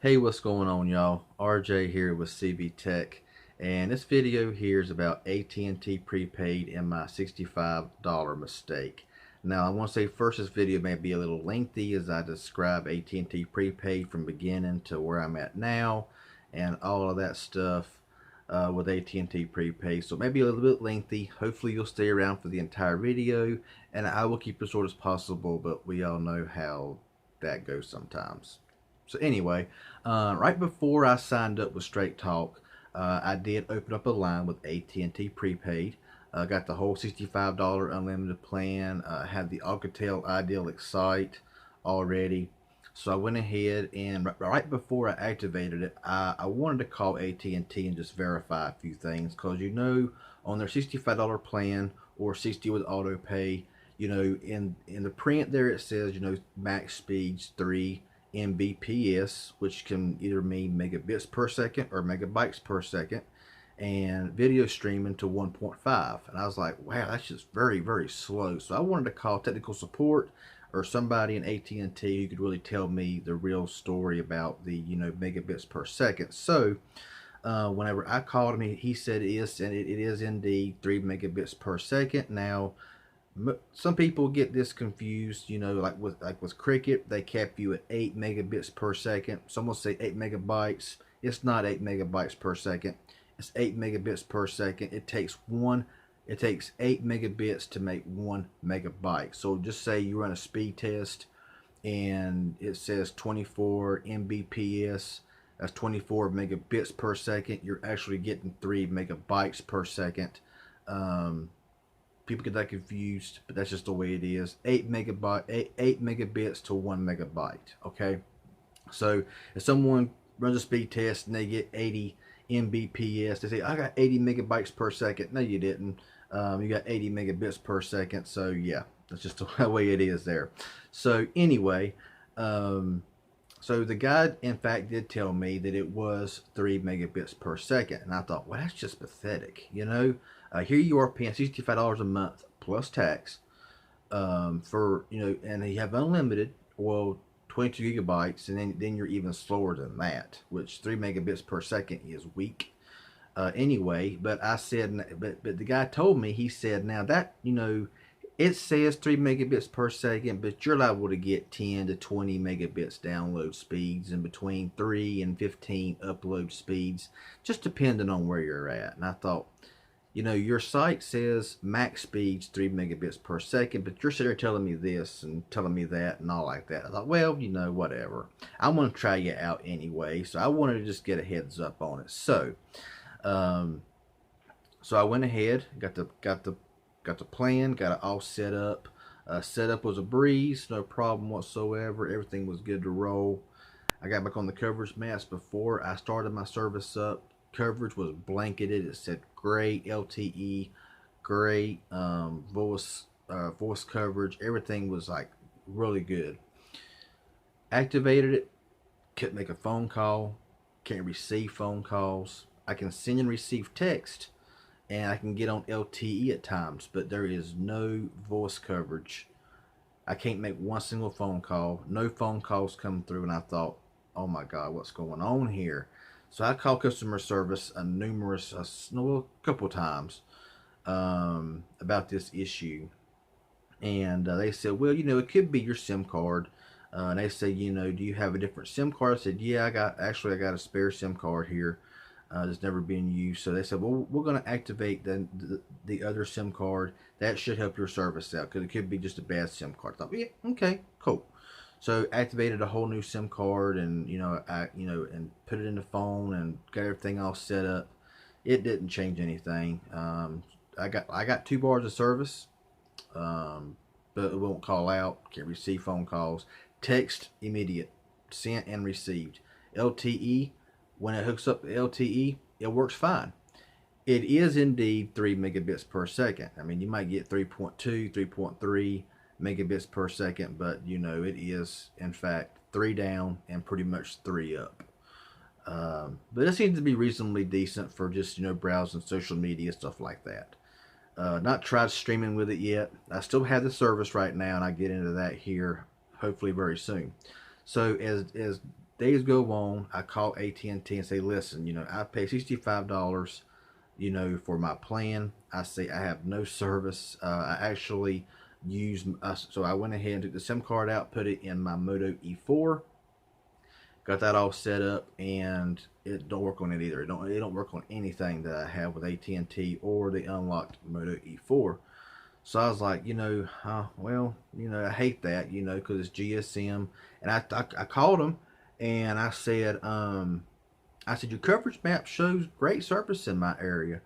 Hey, what's going on, y'all? RJ here with CB Tech, and this video here is about AT&T Prepaid and my $65 mistake. Now, I want to say first, this video may be a little lengthy as I describe AT&T Prepaid from beginning to where I'm at now, and all of that stuff with AT&T Prepaid. So maybe a little bit lengthy. Hopefully, you'll stay around for the entire video, and I will keep it as short as possible. But we all know how that goes sometimes. So anyway, right before I signed up with Straight Talk, I did open up a line with AT&T Prepaid. Got the whole $65 unlimited plan. Had the Alcatel Ideal Excite already. So I went ahead and right before I activated it, I wanted to call AT&T and just verify a few things, because on their $65 plan or 60 with auto pay, in the print there it says max speeds 3 Mbps, which can either mean megabits per second or megabytes per second, and video streaming to 1.5. And I was like, wow, that's just very, very slow. So I wanted to call technical support or somebody in AT&T who could really tell me the real story about the megabits per second. So whenever I called him, he said it is indeed 3 megabits per second. Now, some people get this confused, like with Cricket, they cap you at 8 megabits per second. Some will say 8 megabytes. It's not 8 megabytes per second. It's 8 megabits per second. It takes 8 megabits to make 1 megabyte. So just say you run a speed test and it says 24 Mbps. That's 24 megabits per second. You're actually getting 3 megabytes per second. People get that confused, but that's just the way it is. 8 megabits to 1 megabyte. Okay, so if someone runs a speed test and they get 80 Mbps, they say, I got 80 megabytes per second. No, you didn't. You got 80 megabits per second. So yeah, that's just the way it is there. So anyway, so the guy in fact did tell me that it was 3 megabits per second, and I thought, well, that's just pathetic. Here you are paying $65 a month plus tax for and you have unlimited, well, 22 gigabytes, and then you're even slower than that, which 3 megabits per second is weak. Anyway, but I said, but the guy told me, he said, now that it says 3 megabits per second, but you're liable to get 10 to 20 megabits download speeds and between 3 and 15 upload speeds, just depending on where you're at. And I thought, your site says max speeds 3 megabits per second, but you're sitting there telling me this and telling me that and all like that. I thought, well, whatever. I want to try you out anyway, so I wanted to just get a heads up on it. So, so I went ahead, got the plan, got it all set up. Setup was a breeze, no problem whatsoever. Everything was good to roll. I got back on the coverage maps before I started my service up. Coverage was blanketed. It said great LTE, great voice coverage. Everything was like really good. Activated it. Couldn't make a phone call. Can't receive phone calls. I can send and receive text, and I can get on LTE at times, but there is no voice coverage. I can't make one single phone call. No phone calls come through, and I thought, oh my God, what's going on here? So I called customer service a couple times about this issue, and they said, well, it could be your SIM card. And they said, do you have a different SIM card? I said, yeah, I got a spare SIM card here that's never been used. So they said, well, we're going to activate the other SIM card. That should help your service out, because it could be just a bad SIM card. I thought, yeah, okay, cool. So activated a whole new SIM card, and and put it in the phone and got everything all set up. It didn't change anything. I got 2 bars of service, but it won't call out. Can't receive phone calls. Text immediate, sent and received. LTE, when it hooks up to LTE, it works fine. It is indeed 3 megabits per second. I mean, you might get 3.2, 3.3 megabits per second, but it is in fact 3 down and pretty much 3 up. But it seems to be reasonably decent for just browsing social media, stuff like that. Not tried streaming with it yet. I still have the service right now, and I get into that here hopefully very soon. So as days go on, I call AT&T and say, listen, I pay $65, for my plan. I say I have no service. I actually so I went ahead and took the SIM card out, put it in my Moto E4, got that all set up, and it don't work on it either. It don't work on anything that I have with AT&T or the unlocked Moto E4. So I was like, well, I hate that, because it's GSM. And I called them, and I said, your coverage map shows great service in my area.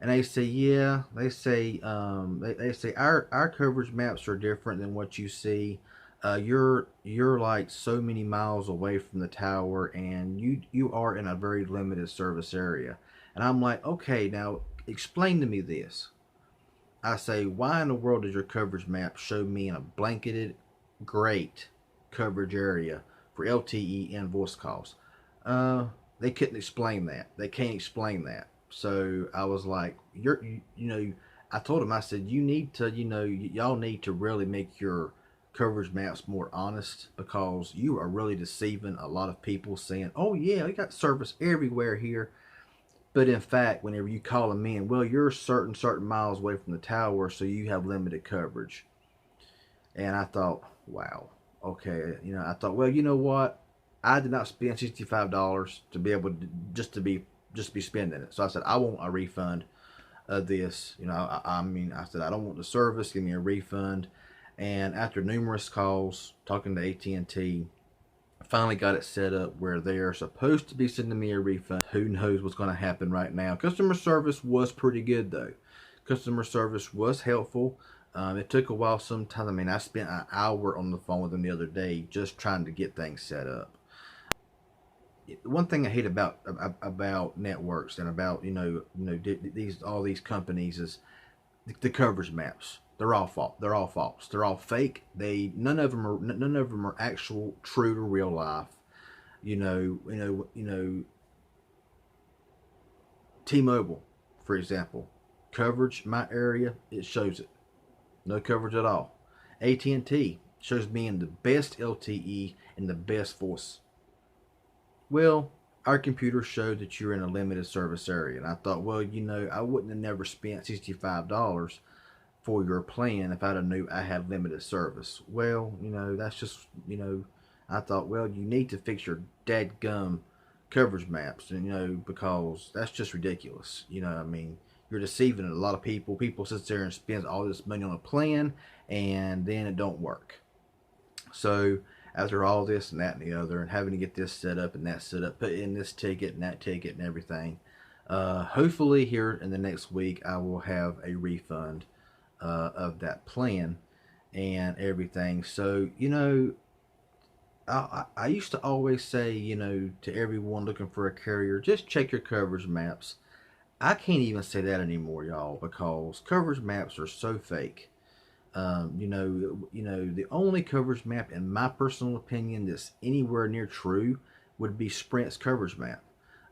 And they say, yeah, they say our coverage maps are different than what you see. You're like so many miles away from the tower, and you are in a very limited service area. And I'm like, okay, now explain to me this. I say, why in the world does your coverage map show me in a blanketed, great coverage area for LTE and voice calls? They couldn't explain that. They can't explain that. So I was like, I told them, I said, you need to, y'all need to really make your coverage maps more honest, because you are really deceiving a lot of people saying, oh yeah, we got service everywhere here. But in fact, whenever you call them in, well, you're certain miles away from the tower, so you have limited coverage. And I thought, wow, okay. I thought, well, you know what? I did not spend $65 to be able to just be spending it. So I said, I want a refund of this. I said, I don't want the service. Give me a refund. And after numerous calls, talking to AT&T, finally got it set up where they are supposed to be sending me a refund. Who knows what's going to happen right now. Customer service was pretty good though. Customer service was helpful. It took a while sometimes. I mean, I spent an hour on the phone with them the other day just trying to get things set up. One thing I hate about networks and about all these companies is the coverage maps. They're all false. They're all false. They're all fake. None of them are actual, true to real life. T-Mobile, for example, coverage my area, it shows it. No coverage at all. AT&T shows me in the best LTE and the best voice. Well, our computer showed that you're in a limited service area, and I thought, well, I wouldn't have never spent $65 for your plan if I'd have knew I had limited service. Well, that's just, I thought, well, you need to fix your dadgum coverage maps, and because that's just ridiculous. I mean, you're deceiving a lot of people. People sit there and spend all this money on a plan, and then it don't work. So after all this and that and the other, and having to get this set up and that set up, put in this ticket and that ticket and everything, hopefully here in the next week I will have a refund of that plan and everything. So I used to always say, to everyone looking for a carrier, just check your coverage maps. I can't even say that anymore, y'all, because coverage maps are so fake. The only coverage map, in my personal opinion, that's anywhere near true would be Sprint's coverage map.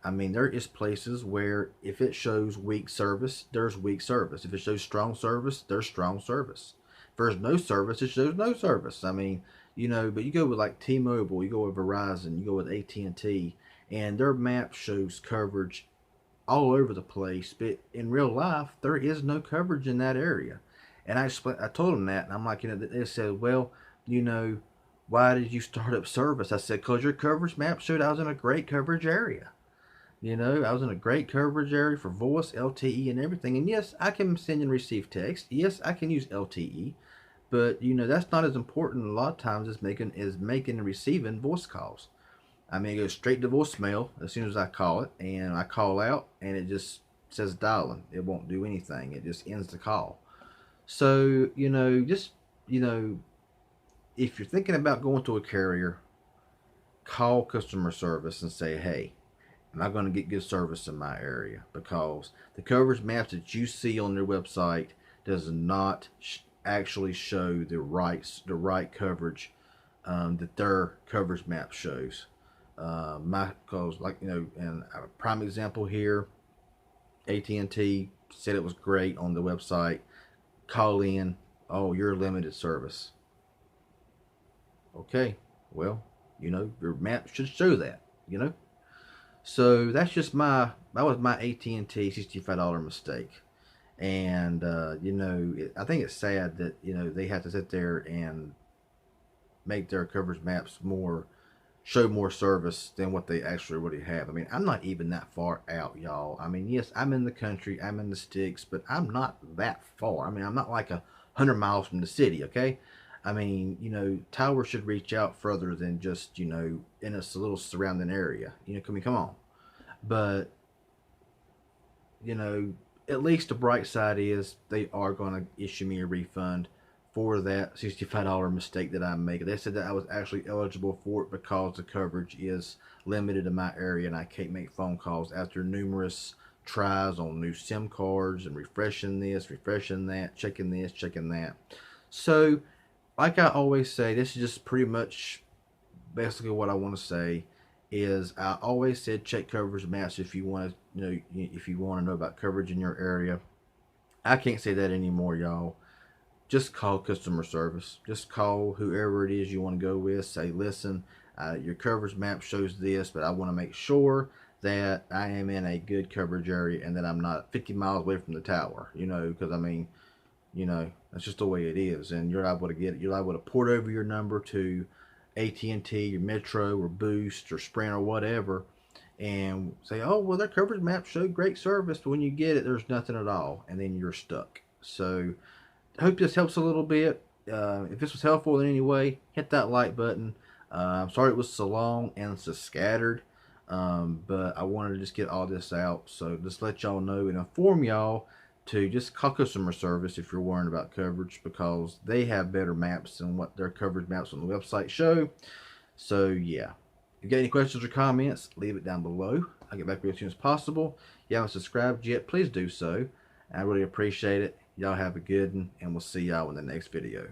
I mean, there is places where if it shows weak service, there's weak service. If it shows strong service, there's strong service. If there's no service, it shows no service. I mean, but you go with like T-Mobile, you go with Verizon, you go with AT&T, and their map shows coverage all over the place. But in real life, there is no coverage in that area. And I told them that, and I'm like, they said, well, why did you start up service? I said, because your coverage map showed I was in a great coverage area. I was in a great coverage area for voice, LTE, and everything. And yes, I can send and receive text. Yes, I can use LTE. But, that's not as important a lot of times as making and receiving voice calls. I mean, it goes straight to voicemail as soon as I call it. And I call out, and it just says dialing. It won't do anything. It just ends the call. So, if you're thinking about going to a carrier, call customer service and say, hey, am I going to get good service in my area? Because the coverage maps that you see on their website does not actually show the right coverage that their coverage map shows. Because and a prime example here, AT&T said it was great on the website. Call in, oh, you're limited service. Okay, well, You know, your map should show that. You know, so that was my AT&T $65 mistake. And you know, I think it's sad that you know they have to sit there and make their coverage maps more show more service than what they actually really have. I mean, I'm not even that far out, y'all. I mean, yes, I'm in the country, I'm in the sticks, but I'm not that far. I mean, I'm not like 100 miles from the city, okay? I mean, you know, towers should reach out further than just, you know, in a little surrounding area. You know, come on. But, you know, at least the bright side is they are going to issue me a refund for that $65 mistake that I made. They said that I was actually eligible for it because the coverage is limited in my area and I can't make phone calls after numerous tries on new SIM cards and refreshing this, refreshing that, checking this, checking that. So, like I always say, this is just pretty much basically what I want to say is I always said check coverage maps if you want to if you want to know about coverage in your area. I can't say that anymore, y'all. Just call customer service. Just call whoever it is you want to go with. Say, listen, your coverage map shows this, but I want to make sure that I am in a good coverage area and that I'm not 50 miles away from the tower. You know, because I mean, you know, that's just the way it is. And you're able to get it. You're able to port over your number to AT&T, your Metro, or Boost, or Sprint, or whatever, and say, oh, well, their coverage map showed great service, but when you get it, there's nothing at all, and then you're stuck. So I hope this helps a little bit. If this was helpful in any way, hit that like button. I'm sorry it was so long and so scattered, but I wanted to just get all this out. So just let y'all know and inform y'all to just call customer service if you're worrying about coverage, because they have better maps than what their coverage maps on the website show. So yeah, if you got any questions or comments, leave it down below. I'll get back with you as soon as possible. If you haven't subscribed yet, please do so. I really appreciate it. Y'all have a good one, and we'll see y'all in the next video.